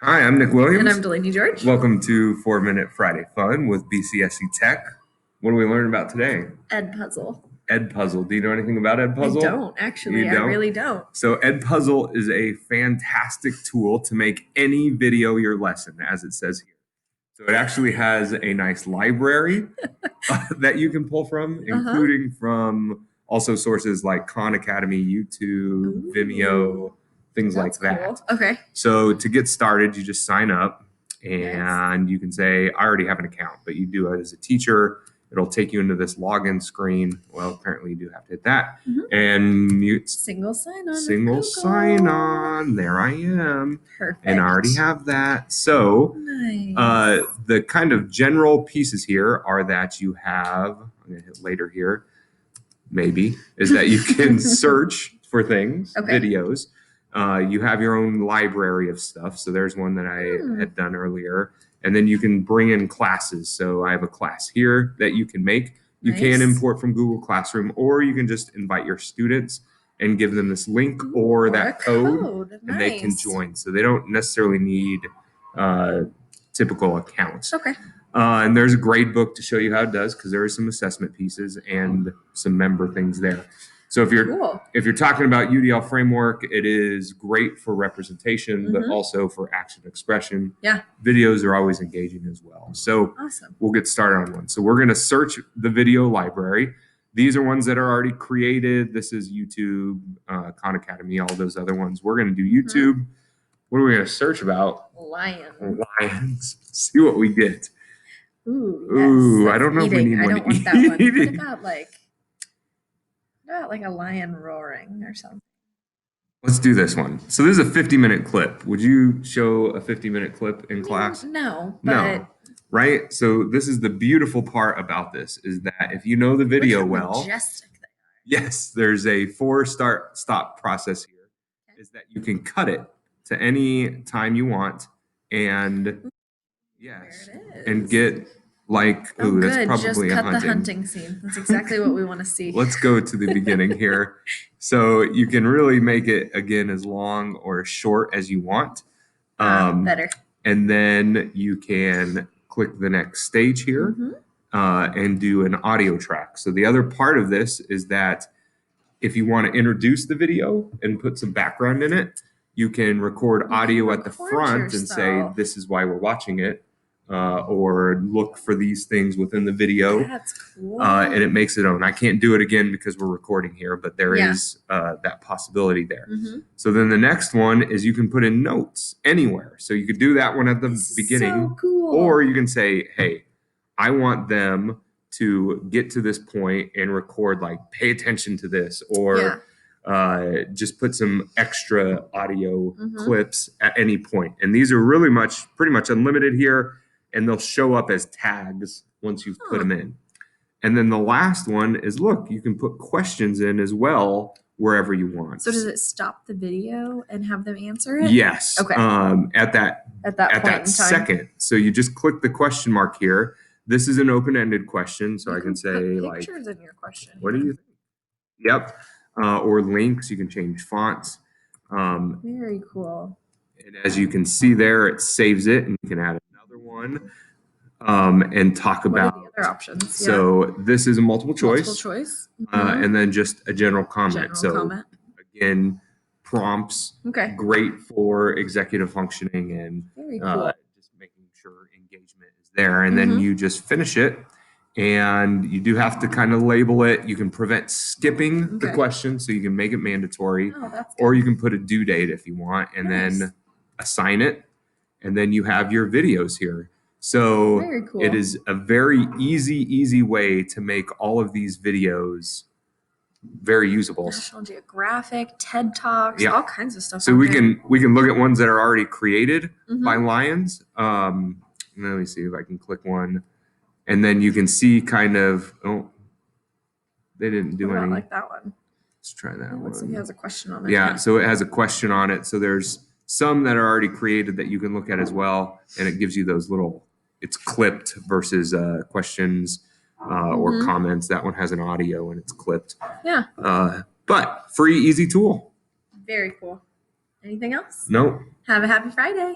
Hi, I'm Nick Williams. And I'm Delaney George. Welcome to 4 Minute Friday Fun with BCSC Tech. What are we learning about today? Edpuzzle. edpuzzle. Do you know anything about edpuzzle? I don't, actually. You don't? I really don't. So edpuzzle is a fantastic tool to make any video your lesson, as it says here. So it actually has a nice library that you can pull from, including from also sources like Khan Academy, YouTube, Ooh. Vimeo, things like That's that. cool. Okay. So to get started, you just sign up and you can say, I already have an account, but you do it as a teacher. It'll take you into this login screen. Well, apparently you do have to hit that. And mute. Single sign on. Single sign on. There I am. Perfect. And I already have that. So nice. the kind of general pieces here are that you have, I'm going to hit later here, maybe, is that you can search for things, videos. You have your own library of stuff. So there's one that I had done earlier. And then you can bring in classes. So I have a class here that you can make. You can import from Google Classroom, or you can just invite your students and give them this link or that code, and they can join. So they don't necessarily need typical accounts. Okay. And there's a grade book to show you how it does, because there are some assessment pieces and some member things there. So if you're talking about UDL framework, it is great for representation, but also for action expression. Yeah. Videos are always engaging as well. So we'll get started on one. So we're going to search the video library. These are ones that are already created. This is YouTube, Khan Academy, all those other ones. We're going to do YouTube. What are we going to search about? Lions. See what we get. Ooh, yes, I don't know if we need one. I don't want that one. What about like a lion roaring or something? Let's do this one. So this is a 50-minute clip. Would you show a 50-minute clip in class? No, but no. Right? So this is the beautiful part about this, is that if you know the video well, majestic they are. Yes, there's a 4-start-stop process here, is that you can cut it to any time you want, and yes, and get like, that's probably just a cut the hunting scene. That's exactly what we want to see. Let's go to the beginning here. So you can really make it, again, as long or as short as you want. Better. And then you can click the next stage here and do an audio track. So the other part of this is that if you want to introduce the video and put some background in it, you can record audio at the front and say, this is why we're watching it. Or look for these things within the video. That's cool. And it makes it own. I can't do it again because we're recording here, but there is that possibility there. So then the next one is you can put in notes anywhere. So you could do that one at the beginning. So cool. Or you can say, hey, I want them to get to this point and record, like, pay attention to this, or just put some extra audio clips at any point. And these are really pretty much unlimited here. And they'll show up as tags once you've put them in. And then the last one is, look, you can put questions in as well wherever you want. So does it stop the video and have them answer it? Yes. Okay. At that second. So you just click the question mark here. This is an open-ended question, so I can say, like, pictures in your question. What do you think? Yep. Or links. You can change fonts. Very cool. And as you can see there, it saves it, and you can add another one and talk about what are the other options. So this is a multiple choice. Multiple choice. And then just a general comment. Again, prompts. Okay. Great for executive functioning and very cool. Just making sure engagement is there. And then you just finish it. And you do have to kind of label it. You can prevent skipping the question, so you can make it mandatory. Or you can put a due date if you want, and then assign it. And then you have your videos here. So it is a very easy way to make all of these videos very usable. National Geographic, TED Talks, all kinds of stuff. So we can look at ones that are already created by Lions. Let me see if I can click one. And then you can see kind of, they didn't do any. I like that one. Let's try that one. Looks like it has a question on it. Yeah, so it has a question on it. So there's some that are already created that you can look at as well. And it gives you those little, it's clipped versus questions or comments. That one has an audio and it's clipped. Yeah. But free, easy tool. Very cool. Anything else? Nope. Have a happy Friday.